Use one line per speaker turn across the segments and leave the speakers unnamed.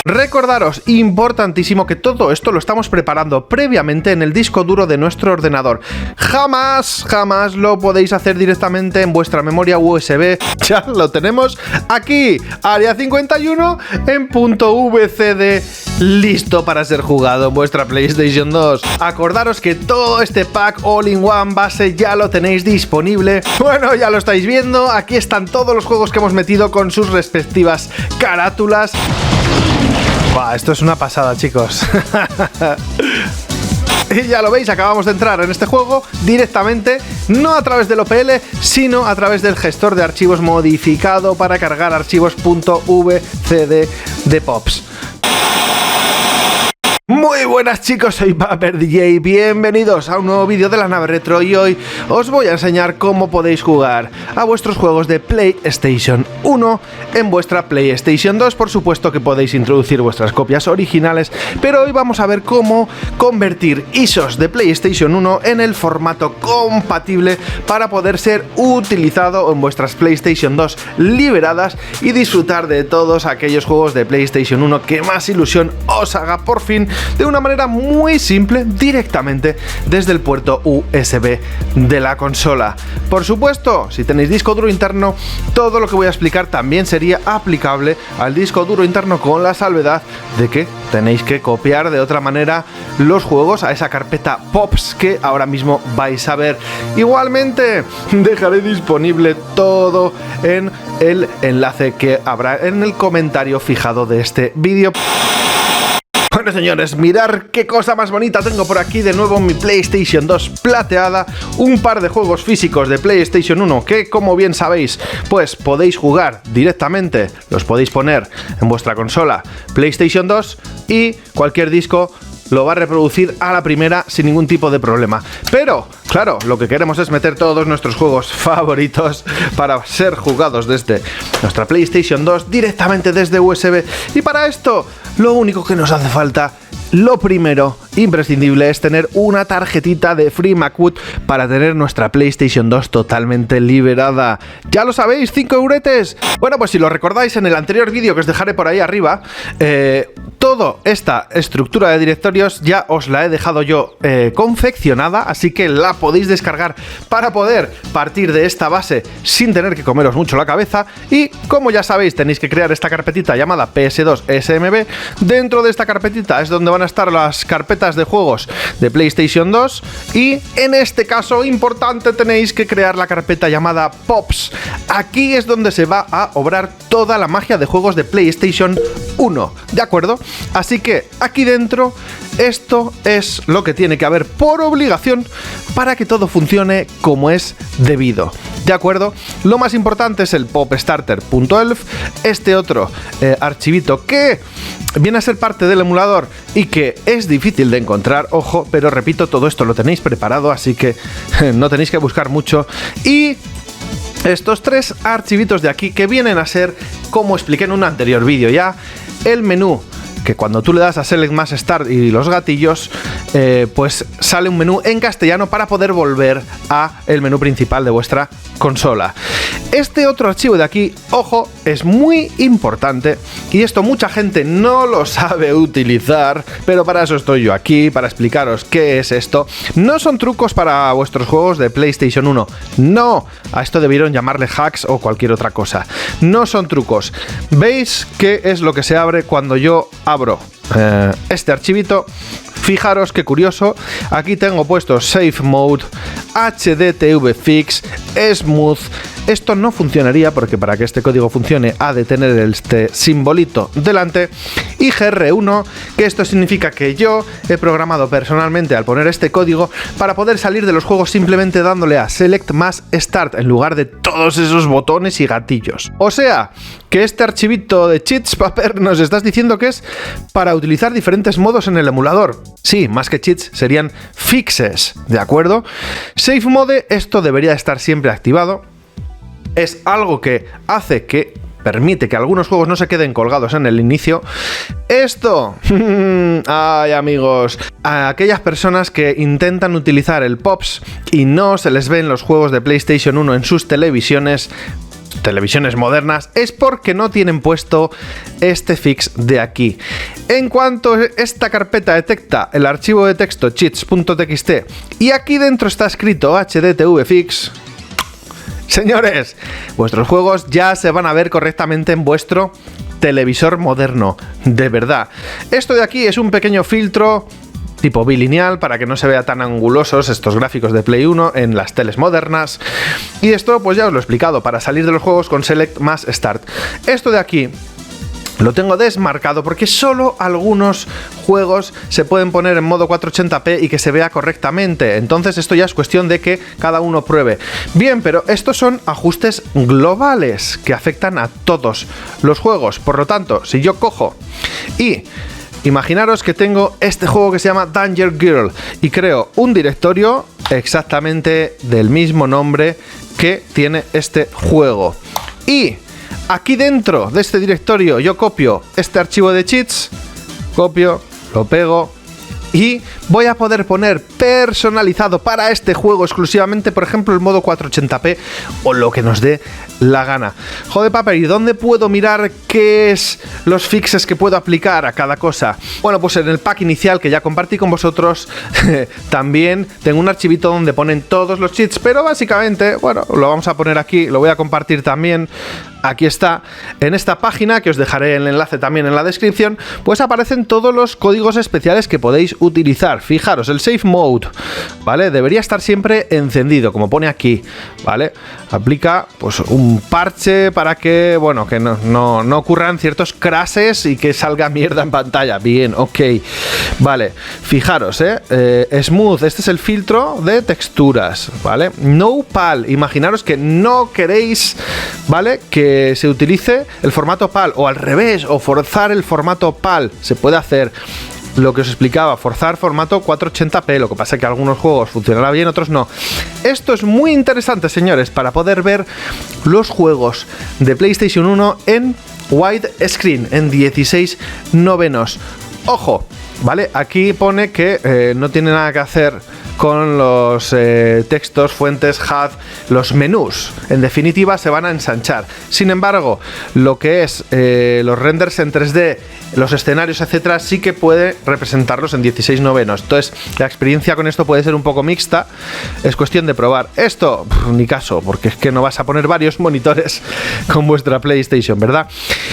Recordaros, importantísimo, que todo esto lo estamos preparando previamente en el disco duro de nuestro ordenador. Jamás lo podéis hacer directamente en vuestra memoria USB. Ya lo tenemos aquí, Área 51 en .vcd, listo para ser jugado en vuestra PlayStation 2. Acordaros que todo este pack all-in-one base ya lo tenéis disponible. Bueno, ya lo estáis viendo, aquí están todos los juegos que hemos metido con sus respectivas carátulas. Buah, esto es una pasada, chicos. Y ya lo veis, acabamos de entrar en este juego directamente, no a través del OPL, sino a través del gestor de archivos modificado para cargar archivos .vcd de Pops. Muy buenas, chicos, soy Paper DJ, bienvenidos a un nuevo vídeo de la nave retro y hoy os voy a enseñar cómo podéis jugar a vuestros juegos de PlayStation 1 en vuestra PlayStation 2. Por supuesto que podéis introducir vuestras copias originales, pero hoy vamos a ver cómo convertir ISOs de PlayStation 1 en el formato compatible para poder ser utilizado en vuestras PlayStation 2 liberadas y disfrutar de todos aquellos juegos de PlayStation 1 que más ilusión os haga por fin, de una manera muy simple, directamente desde el puerto USB de la consola. Por supuesto, si tenéis disco duro interno, todo lo que voy a explicar también sería aplicable al disco duro interno, con la salvedad de que tenéis que copiar de otra manera los juegos a esa carpeta Pops que ahora mismo vais a ver. Igualmente, dejaré disponible todo en el enlace que habrá en el comentario fijado de este vídeo. Bueno, señores, mirad qué cosa más bonita tengo por aquí de nuevo en mi PlayStation 2 plateada. Un par de juegos físicos de PlayStation 1 que, como bien sabéis, pues podéis jugar directamente, los podéis poner en vuestra consola PlayStation 2 y cualquier disco lo va a reproducir a la primera sin ningún tipo de problema. Pero, claro, lo que queremos es meter todos nuestros juegos favoritos para ser jugados desde nuestra PlayStation 2 directamente desde USB. Y para esto, lo único que nos hace falta, lo primero, imprescindible, es tener una tarjetita de FreeMacBook para tener nuestra PlayStation 2 totalmente liberada. Ya lo sabéis, 5 euretes. Bueno, pues si lo recordáis, en el anterior vídeo que os dejaré por ahí arriba, toda esta estructura de directorios ya os la he dejado yo confeccionada, así que la podéis descargar para poder partir de esta base sin tener que comeros mucho la cabeza. Y como ya sabéis, tenéis que crear esta carpetita llamada PS2 SMB. Dentro de esta carpetita es donde van a estar las carpetas de juegos de PlayStation 2 y en este caso importante tenéis que crear la carpeta llamada Pops. Aquí es donde se va a obrar toda la magia de juegos de PlayStation 1, ¿de acuerdo? Así que aquí dentro esto es lo que tiene que haber por obligación para que todo funcione como es debido, ¿de acuerdo? Lo más importante es el popstarter.elf, este otro archivito que viene a ser parte del emulador y que es difícil de encontrar, ojo, pero repito, todo esto lo tenéis preparado, así que no tenéis que buscar mucho. Y estos tres archivitos de aquí que vienen a ser, como expliqué en un anterior vídeo ya, el menú, que cuando tú le das a Select más Start y los gatillos, pues sale un menú en castellano para poder volver a el menú principal de vuestra consola. Este otro archivo de aquí, ojo, es muy importante y esto mucha gente no lo sabe utilizar, pero para eso estoy yo aquí, para explicaros qué es esto. No son trucos para vuestros juegos de PlayStation 1, no, a esto debieron llamarle hacks o cualquier otra cosa. No son trucos. ¿Veis qué es lo que se abre cuando yo abro este archivito? Fijaros qué curioso, aquí tengo puesto Safe Mode, HDTV Fix, Smooth. Esto no funcionaría porque para que este código funcione ha de tener este simbolito delante, y GR1, que esto significa que yo he programado personalmente al poner este código para poder salir de los juegos simplemente dándole a Select más Start en lugar de todos esos botones y gatillos. O sea, que este archivito de cheats, Paper, nos estás diciendo que es para utilizar diferentes modos en el emulador. Sí, más que cheats serían fixes, ¿de acuerdo? Safe Mode, esto debería estar siempre activado. Es algo que hace que permite que algunos juegos no se queden colgados en el inicio. Esto, ay amigos, a aquellas personas que intentan utilizar el Pops y no se les ven los juegos de PlayStation 1 en sus televisiones, televisiones modernas, es porque no tienen puesto este fix de aquí. En cuanto esta carpeta detecta el archivo de texto cheats.txt y aquí dentro está escrito HDTV fix, señores, vuestros juegos ya se van a ver correctamente en vuestro televisor moderno, de verdad. Esto de aquí es un pequeño filtro tipo bilineal para que no se vea tan angulosos estos gráficos de Play 1 en las teles modernas. Y esto pues ya os lo he explicado, para salir de los juegos con Select más Start. Esto de aquí lo tengo desmarcado porque solo algunos juegos se pueden poner en modo 480p y que se vea correctamente. Entonces esto ya es cuestión de que cada uno pruebe. Bien, pero estos son ajustes globales que afectan a todos los juegos. Por lo tanto, si yo cojo y imaginaros que tengo este juego que se llama Danger Girl y creo un directorio exactamente del mismo nombre que tiene este juego. Y aquí dentro de este directorio yo copio este archivo de cheats, copio, lo pego y voy a poder poner personalizado para este juego exclusivamente, por ejemplo, el modo 480p o lo que nos dé la gana. Joder, Paper, ¿y dónde puedo mirar qué es los fixes que puedo aplicar a cada cosa? Bueno, pues en el pack inicial que ya compartí con vosotros también tengo un archivito donde ponen todos los cheats, pero básicamente, bueno, lo vamos a poner aquí, lo voy a compartir también. Aquí está, en esta página, que os dejaré el enlace también en la descripción, pues aparecen todos los códigos especiales que podéis utilizar. Fijaros, el Safe Mode, ¿vale? Debería estar siempre encendido, como pone aquí, ¿vale? Aplica, pues, un parche para que, bueno, que no ocurran ciertos crashes y que salga mierda en pantalla. Bien, ok. Vale, fijaros, Smooth, este es el filtro de texturas, ¿vale? No PAL, imaginaros que no queréis, ¿vale?, que se utilice el formato PAL, o al revés, o forzar el formato PAL, se puede hacer. Lo que os explicaba, forzar formato 480p, lo que pasa es que algunos juegos funcionará bien, otros no. Esto es muy interesante, señores, para poder ver los juegos de PlayStation 1 en widescreen, en 16:9. Ojo, ¿vale? Aquí pone que no tiene nada que hacer con los textos, fuentes, HUD, los menús. En definitiva, se van a ensanchar. Sin embargo, lo que es los renders en 3D, los escenarios, etcétera, sí que puede representarlos en 16:9. Entonces, la experiencia con esto puede ser un poco mixta. Es cuestión de probar. Esto, ni caso, porque es que no vas a poner varios monitores con vuestra PlayStation, ¿verdad?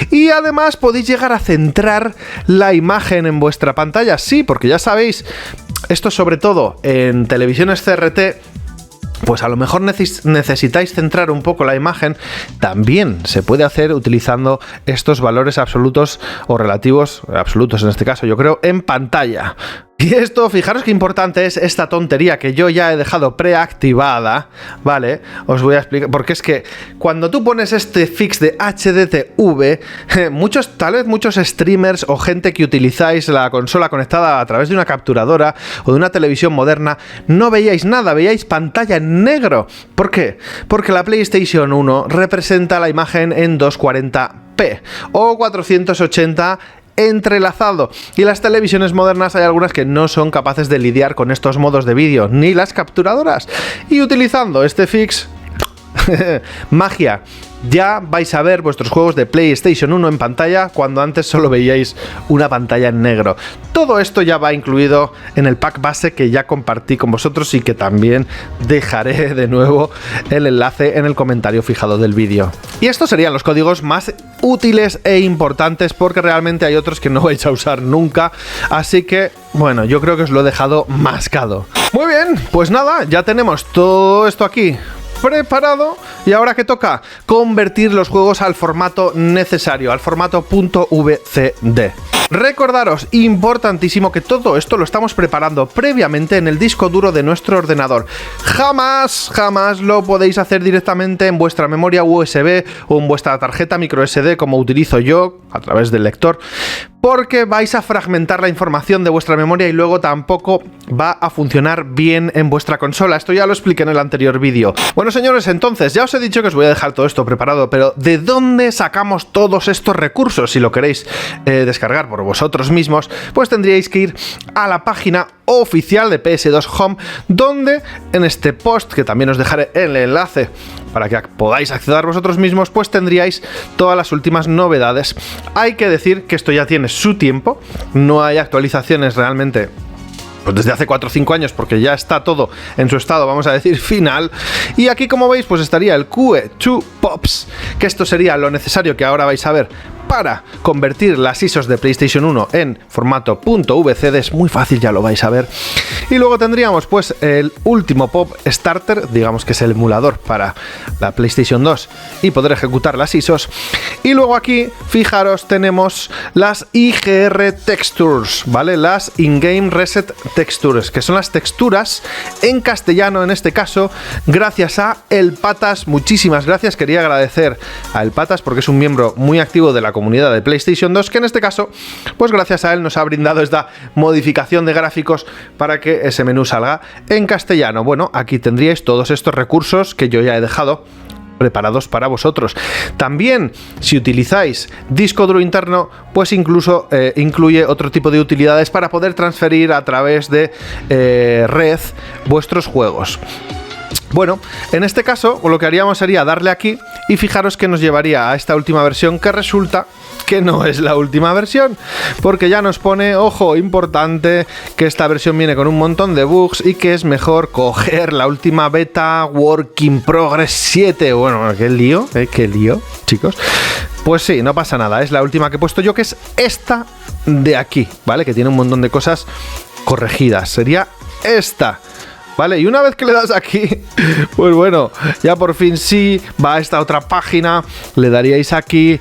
Y además podéis llegar a centrar la imagen en vuestra pantalla. Sí, porque ya sabéis, esto sobre todo en televisiones CRT, pues a lo mejor necesitáis centrar un poco la imagen. También se puede hacer utilizando estos valores absolutos o relativos, absolutos en este caso, yo creo, en pantalla. Y esto, fijaros qué importante es esta tontería que yo ya he dejado preactivada, ¿vale? Os voy a explicar, porque es que cuando tú pones este fix de HDTV, tal vez muchos streamers o gente que utilizáis la consola conectada a través de una capturadora o de una televisión moderna, no veíais nada, veíais pantalla en negro. ¿Por qué? Porque la PlayStation 1 representa la imagen en 240p o 480 entrelazado, y las televisiones modernas hay algunas que no son capaces de lidiar con estos modos de vídeo, ni las capturadoras, y utilizando este fix magia, ya vais a ver vuestros juegos de PlayStation 1 en pantalla cuando antes solo veíais una pantalla en negro. Todo esto ya va incluido en el pack base que ya compartí con vosotros y que también dejaré de nuevo el enlace en el comentario fijado del vídeo. Y estos serían los códigos más útiles e importantes, porque realmente hay otros que no vais a usar nunca, así que bueno, yo creo que os lo he dejado mascado. Muy bien, pues nada, ya tenemos todo esto aquí preparado, y ahora que toca convertir los juegos al formato necesario, al formato .vcd. Recordaros, importantísimo, que todo esto lo estamos preparando previamente en el disco duro de nuestro ordenador. Jamás lo podéis hacer directamente en vuestra memoria USB o en vuestra tarjeta micro SD, como utilizo yo a través del lector, porque vais a fragmentar la información de vuestra memoria y luego tampoco va a funcionar bien en vuestra consola. Esto ya lo expliqué en el anterior vídeo. Bueno, señores, entonces ya os he dicho que os voy a dejar todo esto preparado, pero ¿de dónde sacamos todos estos recursos? Si lo queréis descargar por vosotros mismos, pues tendríais que ir a la página oficial de PS2 Home, donde en este post, que también os dejaré el enlace para que podáis acceder vosotros mismos, pues tendríais todas las últimas novedades. Hay que decir que esto ya tiene su tiempo, no hay actualizaciones realmente pues desde hace 4 o 5 años, porque ya está todo en su estado, vamos a decir, final. Y aquí, como veis, pues estaría el QE2 Pops, que esto sería lo necesario que ahora vais a ver para convertir las ISOs de PlayStation 1 en formato .vcd. Es muy fácil, ya lo vais a ver. Y luego tendríamos pues el último Pop Starter, digamos que es el emulador para la PlayStation 2 y poder ejecutar las ISOs. Y luego aquí, fijaros, tenemos las IGR Textures, ¿vale? Las In-Game Reset Textures, que son las texturas en castellano, en este caso, gracias a El Patas. Muchísimas gracias, quería agradecer a El Patas porque es un miembro muy activo de la comunidad de PlayStation 2, que en este caso, pues gracias a él nos ha brindado esta modificación de gráficos para que ese menú salga en castellano. Bueno, aquí tendríais todos estos recursos que yo ya he dejado preparados para vosotros. También, si utilizáis disco duro interno, pues incluso incluye otro tipo de utilidades para poder transferir a través de red vuestros juegos. Bueno, en este caso lo que haríamos sería darle aquí y fijaros que nos llevaría a esta última versión, que resulta que no es la última versión, porque ya nos pone, ojo, importante, que esta versión viene con un montón de bugs y que es mejor coger la última beta Work in Progress 7. Bueno, qué lío, chicos. Pues sí, no pasa nada, es la última que he puesto yo, que es esta de aquí, ¿vale? Que tiene un montón de cosas corregidas. Sería esta. ¿Vale? Y una vez que le das aquí, pues bueno, ya por fin sí, va a esta otra página, le daríais aquí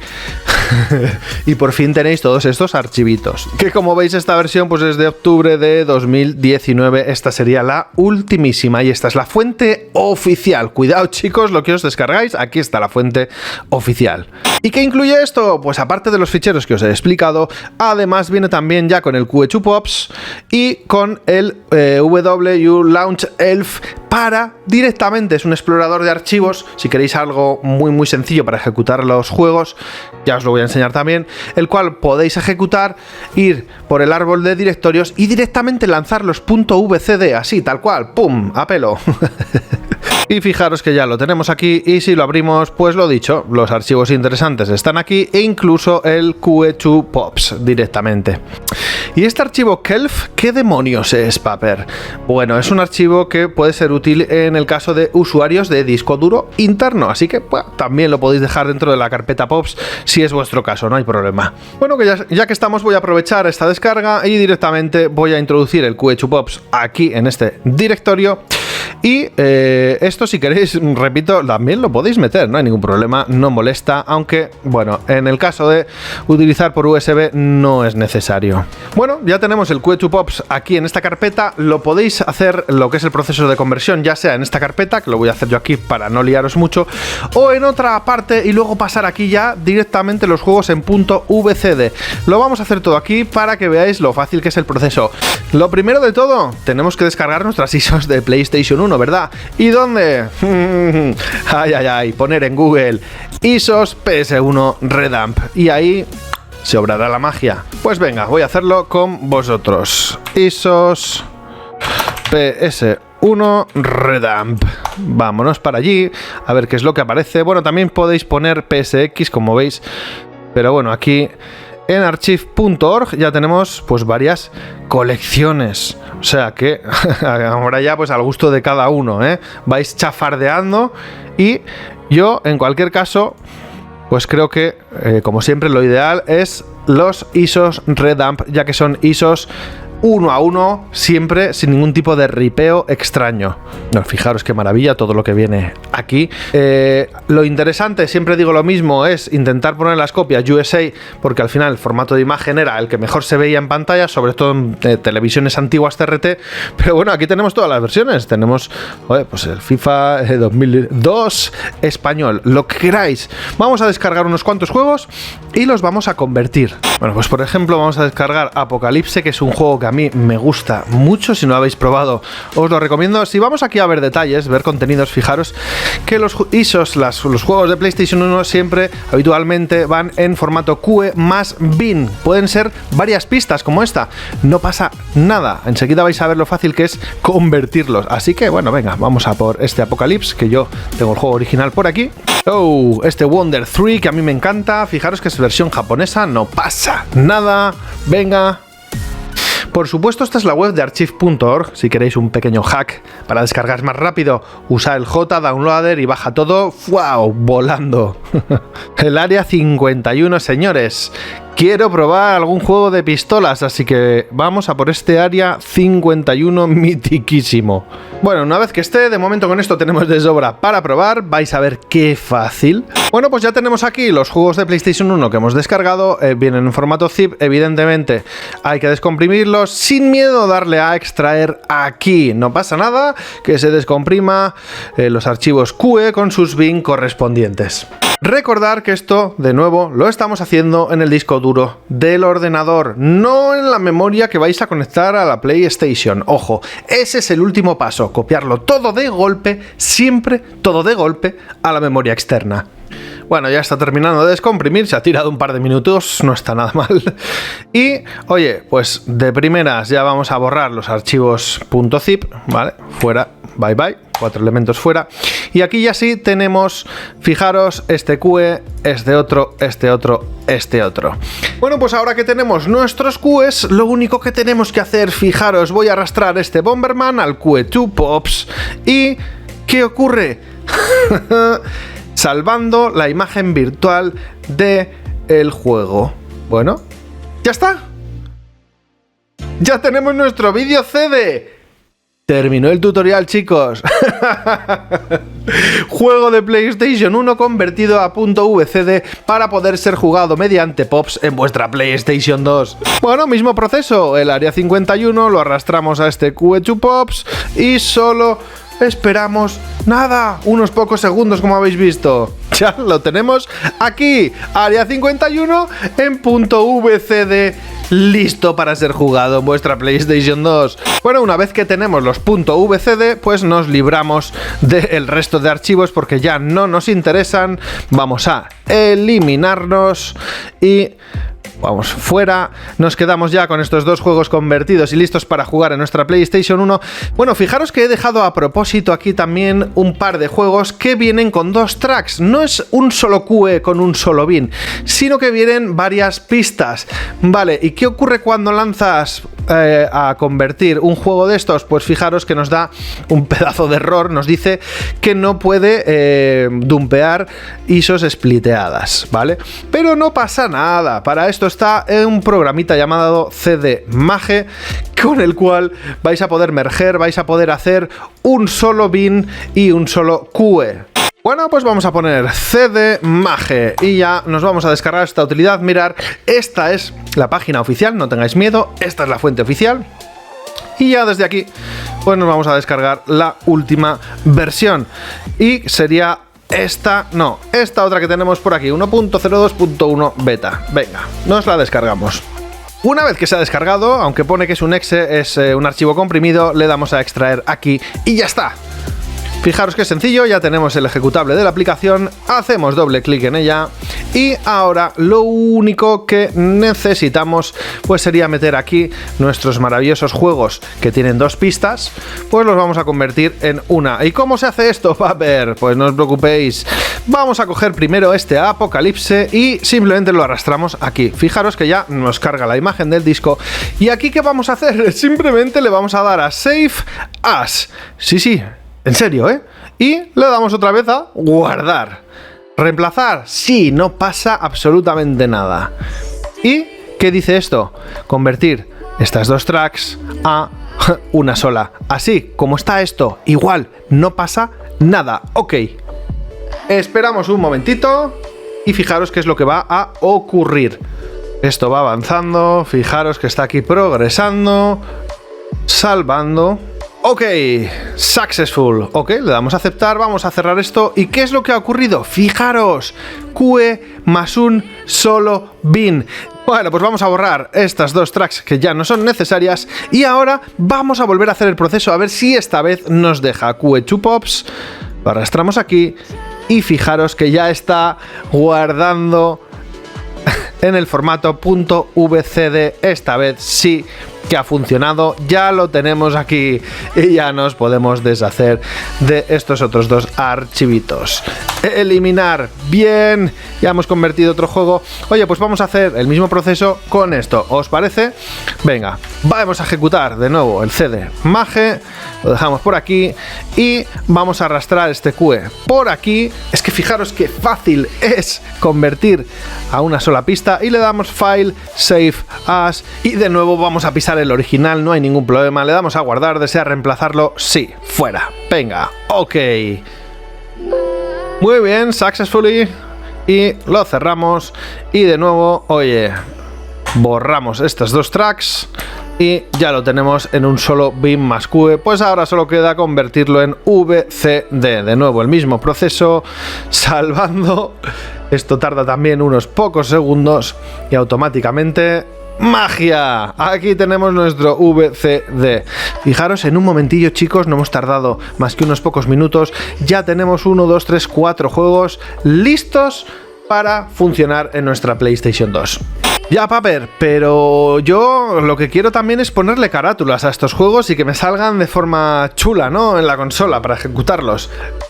y por fin tenéis todos estos archivitos. Que como veis, esta versión pues es de octubre de 2019, esta sería la ultimísima y esta es la fuente oficial. Cuidado, chicos, lo que os descargáis, aquí está la fuente oficial. ¿Y qué incluye esto? Pues aparte de los ficheros que os he explicado, además viene también ya con el QE2 Pops y con el WU Launch Elf para directamente, es un explorador de archivos, si queréis algo muy sencillo para ejecutar los juegos, ya os lo voy a enseñar también, el cual podéis ejecutar, ir por el árbol de directorios y directamente lanzar los .vcd, así, tal cual, ¡pum!, a pelo. Y fijaros que ya lo tenemos aquí y si lo abrimos, pues lo dicho, los archivos interesantes están aquí e incluso el QE2 Pops directamente. ¿Y este archivo Kelf qué demonios es, Paper? Bueno, es un archivo que puede ser útil en el caso de usuarios de disco duro interno, así que bueno, también lo podéis dejar dentro de la carpeta Pops si es vuestro caso, no hay problema. Bueno, que ya que estamos, voy a aprovechar esta descarga y directamente voy a introducir el QE2 Pops aquí en este directorio. Y esto, si queréis, repito, también lo podéis meter, no hay ningún problema, no molesta, aunque, bueno, en el caso de utilizar por USB no es necesario. Bueno, ya tenemos el QE2 Pops aquí en esta carpeta, lo podéis hacer lo que es el proceso de conversión, ya sea en esta carpeta, que lo voy a hacer yo aquí para no liaros mucho, o en otra parte y luego pasar aquí ya directamente los juegos en .vcd. Lo vamos a hacer todo aquí para que veáis lo fácil que es el proceso. Lo primero de todo, tenemos que descargar nuestras ISOs de PlayStation 1, ¿verdad? ¿Y dónde? Ay, poner en Google ISOs PS1 Redamp y ahí se obrará la magia. Pues venga, voy a hacerlo con vosotros. ISOs PS1 Redamp. Vámonos para allí a ver qué es lo que aparece. Bueno, también podéis poner PSX, como veis, pero bueno, aquí en archive.org ya tenemos pues varias colecciones, o sea que ahora ya pues al gusto de cada uno, ¿eh? Vais chafardeando y yo en cualquier caso pues creo que como siempre lo ideal es los ISOs Redamp, ya que son ISOs 1 a 1, siempre sin ningún tipo de ripeo extraño. No, fijaros qué maravilla todo lo que viene aquí. Lo interesante, siempre digo lo mismo, es intentar poner las copias USA, porque al final el formato de imagen era el que mejor se veía en pantalla, sobre todo en televisiones antiguas TRT. Pero bueno, aquí tenemos todas las versiones. Tenemos pues el FIFA 2002 español, lo que queráis. Vamos a descargar unos cuantos juegos y los vamos a convertir. Bueno, pues por ejemplo vamos a descargar Apocalipse, que es un juego que a mí me gusta mucho. Si no lo habéis probado, os lo recomiendo. Si vamos aquí a ver detalles, ver contenidos, fijaros que los ISOs, los juegos de PlayStation 1 siempre, habitualmente, van en formato QE más bin. Pueden ser varias pistas como esta. No pasa nada. Enseguida vais a ver lo fácil que es convertirlos. Así que, bueno, venga, vamos a por este Apocalypse, que yo tengo el juego original por aquí. Oh, este Wonder 3, que a mí me encanta. Fijaros que es versión japonesa, no pasa nada. Venga. Por supuesto, esta es la web de archive.org. Si queréis un pequeño hack para descargar más rápido, usa el JDownloader y baja todo, ¡wow!, volando. El área 51, señores. Quiero probar algún juego de pistolas, así que vamos a por este área 51 mitiquísimo. Bueno, una vez que esté, de momento con esto tenemos de sobra para probar. Vais a ver qué fácil. Bueno, pues ya tenemos aquí los juegos de PlayStation 1 que hemos descargado. Vienen en formato zip, evidentemente hay que descomprimirlos sin miedo, darle a extraer aquí. No pasa nada, que se descomprima los archivos QE con sus bin correspondientes. Recordar que esto, de nuevo, lo estamos haciendo en el disco duro del ordenador, no en la memoria que vais a conectar a la PlayStation. Ojo, ese es el último paso, copiarlo todo de golpe, siempre todo de golpe, a la memoria externa. Bueno, ya está terminando de descomprimir, se ha tirado un par de minutos, no está nada mal. Y, oye, pues de primeras ya vamos a borrar los archivos .zip, ¿vale? Fuera, bye bye, 4 elementos fuera. Y aquí ya sí tenemos, fijaros, este QE, este otro, este otro, este otro. Bueno, pues ahora que tenemos nuestros QEs, lo único que tenemos que hacer, fijaros, voy a arrastrar este Bomberman al QE2 Pops. ¿Y qué ocurre? Salvando la imagen virtual del juego. Bueno, ya está. Ya tenemos nuestro vídeo CD. Terminó el tutorial, chicos. Juego de PlayStation 1 convertido a .vcd para poder ser jugado mediante POPs en vuestra PlayStation 2. Bueno, mismo proceso. El área 51 lo arrastramos a este QE2 POPs y solo esperamos nada, unos pocos segundos, como habéis visto. Ya lo tenemos aquí, área 51 en .vcd, listo para ser jugado en vuestra PlayStation 2. Bueno, una vez que tenemos los .vcd, pues nos libramos del resto de archivos porque ya no nos interesan. Vamos a eliminarlos y vamos fuera. Nos quedamos ya con estos dos juegos convertidos y listos para jugar en nuestra PlayStation 1. Bueno, fijaros que he dejado a propósito aquí también un par de juegos que vienen con dos tracks. No es un solo QE con un solo bin, sino que vienen varias pistas. Vale, ¿y qué ocurre cuando lanzas a convertir un juego de estos? Pues fijaros que nos da un pedazo de error. Nos dice que no puede dumpear ISOs spliteadas, ¿vale? Pero no pasa nada. Para esto está un programita llamado CDMage, con el cual vais a poder merger, vais a poder hacer un solo bin y un solo QE. Bueno, pues vamos a poner CDMage y ya nos vamos a descargar esta utilidad. Mirad, esta es la página oficial, no tengáis miedo, esta es la fuente oficial. Y ya desde aquí, pues nos vamos a descargar la última versión. Y sería esta otra que tenemos por aquí, 1.02.1 beta. Venga, nos la descargamos. Una vez que se ha descargado, aunque pone que es un exe, es un archivo comprimido, le damos a extraer aquí y ya está. Fijaros que sencillo, ya tenemos el ejecutable de la aplicación, hacemos doble clic en ella y ahora lo único que necesitamos pues sería meter aquí nuestros maravillosos juegos que tienen dos pistas, pues los vamos a convertir en una. ¿Y cómo se hace esto? Va a ver, pues no os preocupéis, vamos a coger primero este Apocalypse y simplemente lo arrastramos aquí. Fijaros que ya nos carga la imagen del disco y aquí ¿qué vamos a hacer? Simplemente le vamos a dar a Save As. Sí. En serio, ¿eh? Y le damos otra vez a guardar. ¿Reemplazar? Sí, no pasa absolutamente nada. ¿Y qué dice esto? Convertir estas dos tracks a una sola. Así como está esto, igual, no pasa nada. Ok. Esperamos un momentito y fijaros qué es lo que va a ocurrir. Esto va avanzando, fijaros que está aquí progresando, salvando. Ok, successful. Ok, le damos a aceptar, vamos a cerrar esto. ¿Y qué es lo que ha ocurrido? Fijaros, QE más un solo bin. Bueno, pues vamos a borrar estas dos tracks que ya no son necesarias y ahora vamos a volver a hacer el proceso a ver si esta vez nos deja QE2 Pops. Lo arrastramos aquí y fijaros que ya está guardando en el formato .vcd. Esta vez sí que ha funcionado, ya lo tenemos aquí y ya nos podemos deshacer de estos otros dos archivitos. Eliminar, bien, ya hemos convertido otro juego. Oye, pues vamos a hacer el mismo proceso con esto, ¿os parece? Venga, vamos a ejecutar de nuevo el CD Mage, lo dejamos por aquí y vamos a arrastrar este QE por aquí. Es que fijaros qué fácil es convertir a una sola pista y le damos File, Save As y de nuevo vamos a pisar el original, no hay ningún problema, le damos a guardar, desea reemplazarlo, sí, fuera, venga, ok. Muy bien, successfully, y lo cerramos y de nuevo, oye, borramos estas dos tracks y ya lo tenemos en un solo bin más QE. Pues ahora solo queda convertirlo en VCD, de nuevo el mismo proceso, salvando, esto tarda también unos pocos segundos y automáticamente ¡magia! Aquí tenemos nuestro VCD. Fijaros, en un momentillo, chicos, no hemos tardado más que unos pocos minutos. Ya tenemos 1, 2, 3, 4 juegos listos para funcionar en nuestra PlayStation 2. Ya, Paper, pero yo lo que quiero también es ponerle carátulas a estos juegos y que me salgan de forma chula, ¿no? En la consola para ejecutarlos.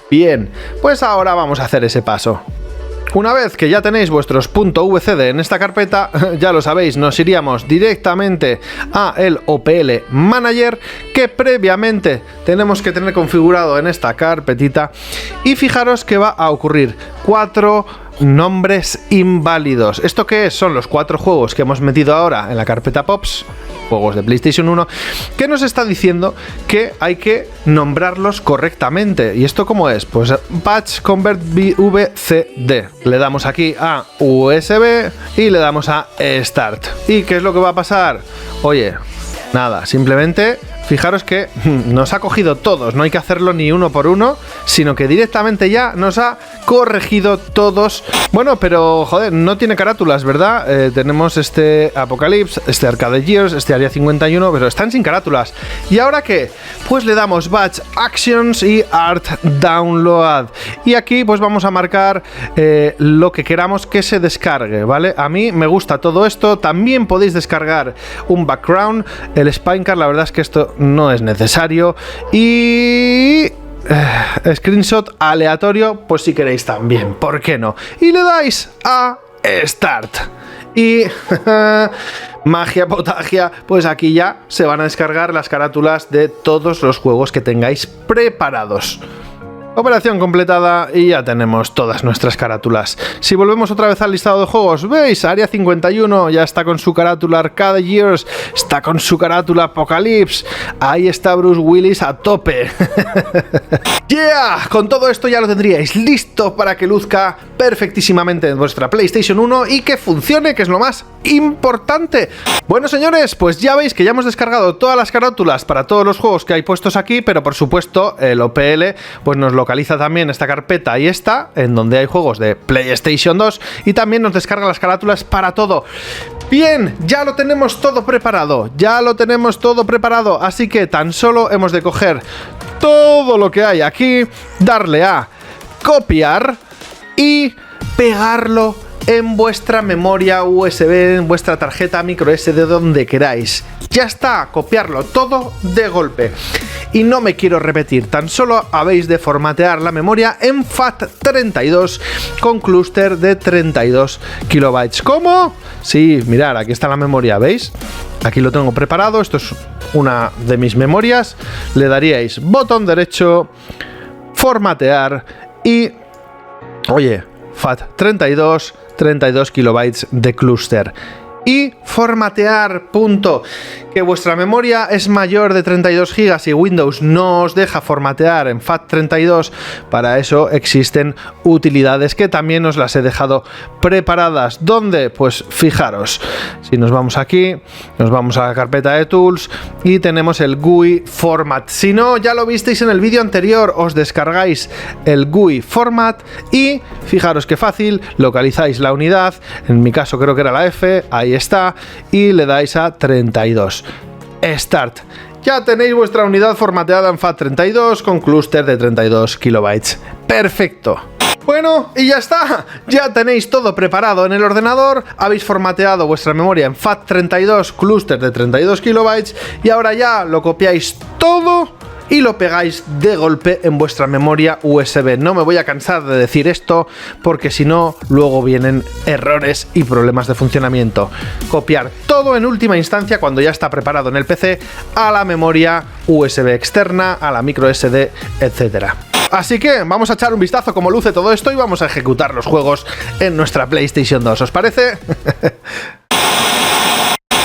Bien, pues ahora vamos a hacer ese paso. Una vez que ya tenéis vuestros .vcd en esta carpeta, ya lo sabéis, nos iríamos directamente a el OPL Manager que previamente tenemos que tener configurado en esta carpetita y fijaros que va a ocurrir 4 nombres inválidos. ¿Esto qué es? Son los 4 juegos que hemos metido ahora en la carpeta Pops, juegos de PlayStation 1, que nos está diciendo que hay que nombrarlos correctamente. ¿Y esto cómo es? Pues Batch Convert VCD. Le damos aquí a USB y le damos a Start. ¿Y qué es lo que va a pasar? Oye, nada, simplemente fijaros que nos ha cogido todos, no hay que hacerlo ni uno por uno, sino que directamente ya nos ha corregido todos. Bueno, pero joder, no tiene carátulas, ¿verdad? Tenemos este Apocalypse, este Arcade Gears, este Área 51, pero están sin carátulas. ¿Y ahora qué? Pues le damos Batch Actions y Art Download. Y aquí pues vamos a marcar lo que queramos que se descargue, ¿vale? A mí me gusta todo esto. También podéis descargar un background, el Spinecart, la verdad es que esto no es necesario. Y screenshot aleatorio, pues si queréis también, ¿por qué no? Y le dais a Start. Y magia potagia, pues aquí ya se van a descargar las carátulas de todos los juegos que tengáis preparados. Operación completada y ya tenemos todas nuestras carátulas. Si volvemos otra vez al listado de juegos, ¿veis? Área 51 ya está con su carátula Arcade Gears, está con su carátula Apocalypse, ahí está Bruce Willis a tope. ¡Yeah! Con todo esto ya lo tendríais listo para que luzca perfectísimamente en vuestra PlayStation 1 y que funcione, que es lo más importante. Bueno, señores, pues ya veis que ya hemos descargado todas las carátulas para todos los juegos que hay puestos aquí, pero por supuesto el OPL pues nos localiza también esta carpeta y esta, en donde hay juegos de PlayStation 2 y también nos descarga las carátulas para todo. Bien, ya lo tenemos todo preparado, así que tan solo hemos de coger todo lo que hay aquí, darle a copiar y pegarlo en vuestra memoria USB, en vuestra tarjeta micro SD, donde queráis. Ya está, copiarlo todo de golpe. Y no me quiero repetir, tan solo habéis de formatear la memoria en FAT32 con clúster de 32 kilobytes. ¿Cómo? Sí, mirad, aquí está la memoria, ¿veis? Aquí lo tengo preparado, esto es una de mis memorias. Le daríais botón derecho, formatear y, oye, FAT32, 32 kilobytes de clúster. y formatear, punto. Que vuestra memoria es mayor de 32 GB y Windows no os deja formatear en FAT32, para eso existen utilidades que también os las he dejado preparadas. ¿Dónde? Pues fijaros, si nos vamos aquí, nos vamos a la carpeta de Tools y tenemos el GUI Format. Si no, ya lo visteis en el vídeo anterior, os descargáis el GUI Format y fijaros qué fácil, localizáis la unidad, en mi caso creo que era la F, ahí está, y le dais a 32. Start. Ya tenéis vuestra unidad formateada en FAT32 con clúster de 32 kilobytes. Perfecto. Bueno, y ya está. Ya tenéis todo preparado en el ordenador. Habéis formateado vuestra memoria en FAT32, clúster de 32 kilobytes. Y ahora ya lo copiáis todo y lo pegáis de golpe en vuestra memoria USB. No me voy a cansar de decir esto porque si no, luego vienen errores y problemas de funcionamiento. Copiar todo en última instancia, cuando ya está preparado en el PC, a la memoria USB externa, a la micro SD, etcétera. Así que vamos a echar un vistazo cómo luce todo esto y vamos a ejecutar los juegos en nuestra PlayStation 2. ¿Os parece?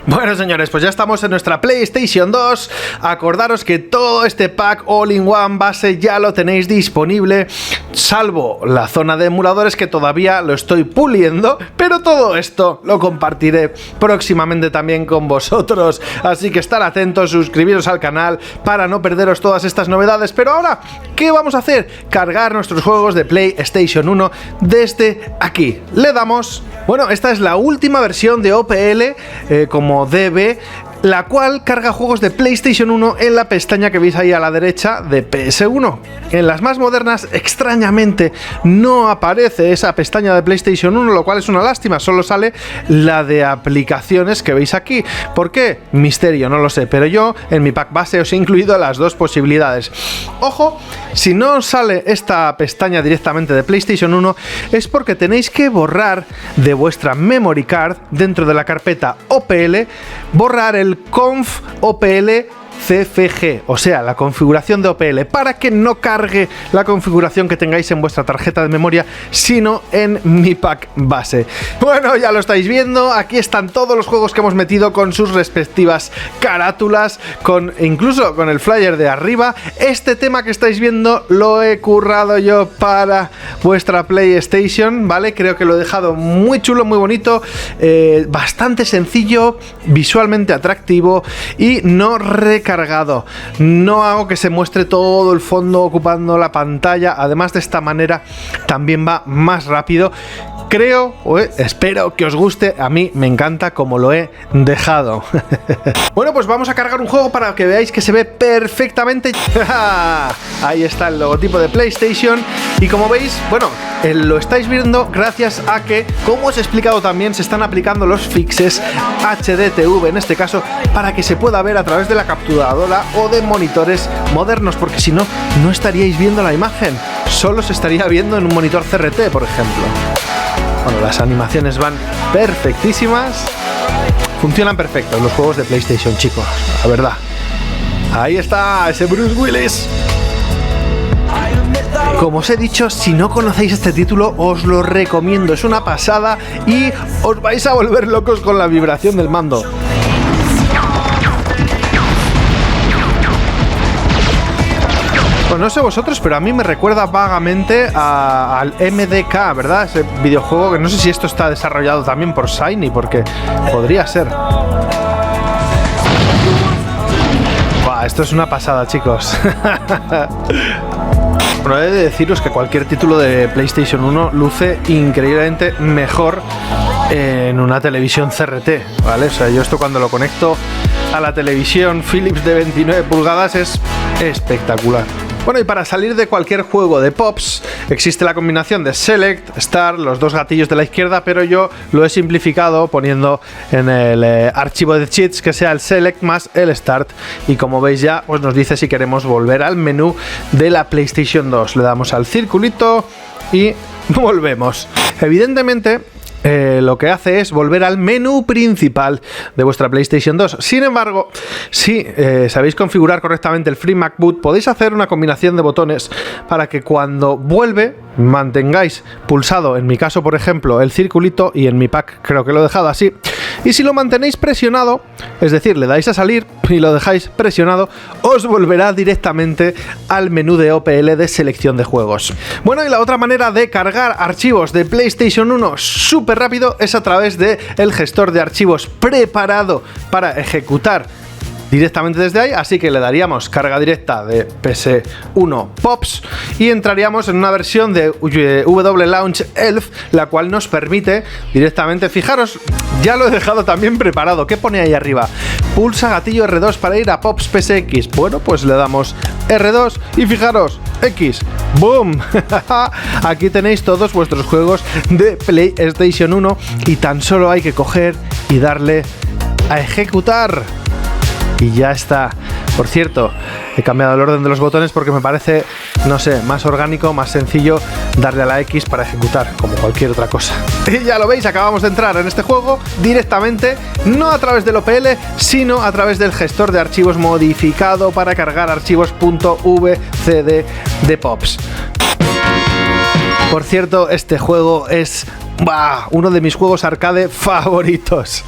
Bueno, señores, pues ya estamos en nuestra PlayStation 2. Acordaros que todo este pack All-in-One base ya lo tenéis disponible, salvo la zona de emuladores que todavía lo estoy puliendo, pero todo esto lo compartiré próximamente también con vosotros. Así que estar atentos, suscribiros al canal para no perderos todas estas novedades. Pero ahora, ¿qué vamos a hacer? Cargar nuestros juegos de PlayStation 1 desde aquí. Le damos... Bueno, esta es la última versión de OPL, como debe, la cual carga juegos de PlayStation 1 en la pestaña que veis ahí a la derecha de PS1. En las más modernas, extrañamente, no aparece esa pestaña de PlayStation 1, lo cual es una lástima, solo sale la de aplicaciones que veis aquí. ¿Por qué? Misterio, no lo sé, pero yo en mi pack base os he incluido las dos posibilidades. Ojo, si no os sale esta pestaña directamente de PlayStation 1, es porque tenéis que borrar de vuestra memory card, dentro de la carpeta OPL, borrar el conf OPL CFG, o sea, la configuración de OPL, para que no cargue la configuración que tengáis en vuestra tarjeta de memoria, sino en mi pack base. Bueno, ya lo estáis viendo, aquí están todos los juegos que hemos metido con sus respectivas carátulas, incluso con el flyer de arriba. Este tema que estáis viendo lo he currado yo para vuestra PlayStation, ¿vale? Creo que lo he dejado muy chulo, muy bonito, bastante sencillo, visualmente atractivo y no recargado. No hago que se muestre todo el fondo ocupando la pantalla. Además, de esta manera también va más rápido. Creo, espero que os guste. A mí me encanta como lo he dejado. Bueno, pues vamos a cargar un juego para que veáis que se ve perfectamente. Ahí está el logotipo de PlayStation. Y como veis, bueno, lo estáis viendo gracias a que, como os he explicado también, se están aplicando los fixes HDTV, en este caso, para que se pueda ver a través de la capturadora o de monitores modernos, porque si no, no estaríais viendo la imagen. Solo se estaría viendo en un monitor CRT, por ejemplo. Bueno, las animaciones van perfectísimas. Funcionan perfectos los juegos de PlayStation, chicos, la verdad. Ahí está ese Bruce Willis. Como os he dicho, si no conocéis este título, os lo recomiendo. Es una pasada y os vais a volver locos con la vibración del mando. Pues no sé vosotros, pero a mí me recuerda vagamente al MDK, ¿verdad? Ese videojuego que no sé si esto está desarrollado también por Shiny, porque podría ser. Buah, esto es una pasada, chicos. Bueno, he de deciros que cualquier título de PlayStation 1 luce increíblemente mejor en una televisión CRT, ¿vale? O sea, yo esto cuando lo conecto a la televisión Philips de 29 pulgadas es espectacular. Bueno, y para salir de cualquier juego de Pops existe la combinación de Select, Start, los dos gatillos de la izquierda, pero yo lo he simplificado poniendo en el archivo de cheats que sea el Select más el Start, y como veis ya pues nos dice si queremos volver al menú de la PlayStation 2. Le damos al circulito y volvemos. Evidentemente lo que hace es volver al menú principal de vuestra PlayStation 2. Sin embargo, si sabéis configurar correctamente el FreeMac Boot, podéis hacer una combinación de botones para que cuando vuelve mantengáis pulsado, en mi caso por ejemplo, el circulito, y en mi pack creo que lo he dejado así, Y si lo mantenéis presionado, es decir, le dais a salir y lo dejáis presionado, os volverá directamente al menú de OPL de selección de juegos. Bueno, y la otra manera de cargar archivos de PlayStation 1 súper rápido es a través del gestor de archivos preparado para ejecutar directamente desde ahí, así que le daríamos carga directa de PS1 Pops y entraríamos en una versión de W-Launch Elf, la cual nos permite directamente, fijaros, ya lo he dejado también preparado. ¿Qué pone ahí arriba? Pulsa gatillo R2 para ir a Pops PSX. Bueno, pues le damos R2 y fijaros, X, ¡boom! Aquí tenéis todos vuestros juegos de PlayStation 1 y tan solo hay que coger y darle a ejecutar. Y ya está. Por cierto, he cambiado el orden de los botones porque me parece, no sé, más orgánico, más sencillo darle a la X para ejecutar, como cualquier otra cosa. Y ya lo veis, acabamos de entrar en este juego directamente, no a través del OPL, sino a través del gestor de archivos modificado para cargar archivos .vcd de Pops. Por cierto, este juego es uno de mis juegos arcade favoritos.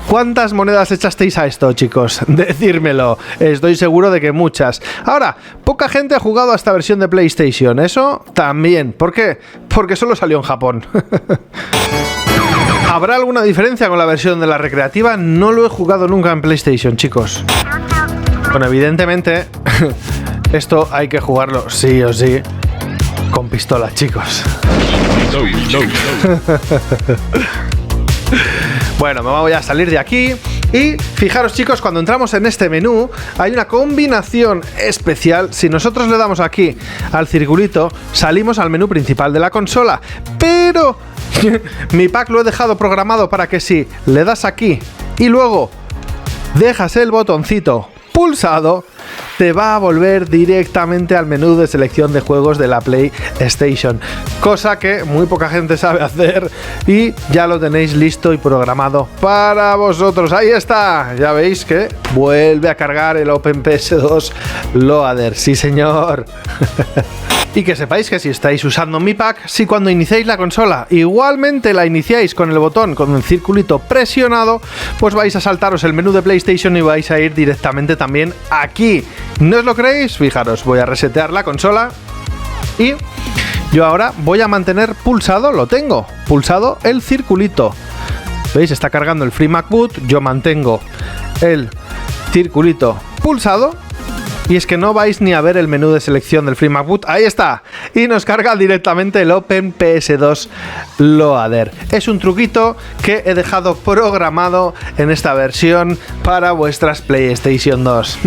¿Cuántas monedas echasteis a esto, chicos? Decírmelo, estoy seguro de que muchas. Ahora, poca gente ha jugado a esta versión de PlayStation, eso también. ¿Por qué? Porque solo salió en Japón. ¿Habrá alguna diferencia con la versión de la recreativa? No lo he jugado nunca en PlayStation, chicos. Bueno, evidentemente, esto hay que jugarlo sí o sí con pistola, chicos. Bueno, me voy a salir de aquí y fijaros, chicos, cuando entramos en este menú hay una combinación especial. Si nosotros le damos aquí al circulito, salimos al menú principal de la consola, pero mi pack lo he dejado programado para que si le das aquí y luego dejas el botoncito pulsado, te va a volver directamente al menú de selección de juegos de la PlayStation, cosa que muy poca gente sabe hacer y ya lo tenéis listo y programado para vosotros. Ahí está, ya veis que vuelve a cargar el OpenPS2 Loader, sí señor. Y que sepáis que si estáis usando mi pack, si cuando iniciáis la consola igualmente la iniciáis con el botón, con el circulito presionado, pues vais a saltaros el menú de PlayStation y vais a ir directamente también aquí. ¿No os lo creéis? Fijaros, voy a resetear la consola y yo ahora voy a mantener pulsado, lo tengo, pulsado el circulito. ¿Veis? Está cargando el Free MacBoot, yo mantengo el circulito pulsado. Y es que no vais ni a ver el menú de selección del Free MacBoot. Ahí está. Y nos carga directamente el OpenPS2 Loader. Es un truquito que he dejado programado en esta versión para vuestras PlayStation 2.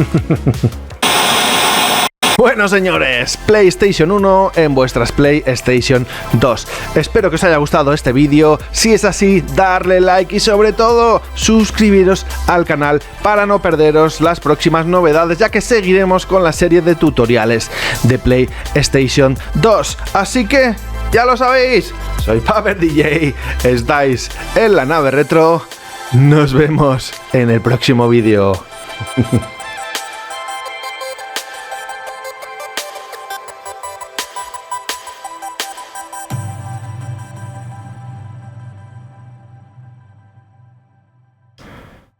Bueno, señores, PlayStation 1 en vuestras PlayStation 2. Espero que os haya gustado este vídeo. Si es así, darle like y sobre todo suscribiros al canal para no perderos las próximas novedades, ya que seguiremos con la serie de tutoriales de PlayStation 2. Así que, ya lo sabéis, soy Paper DJ, estáis en la nave retro. Nos vemos en el próximo vídeo.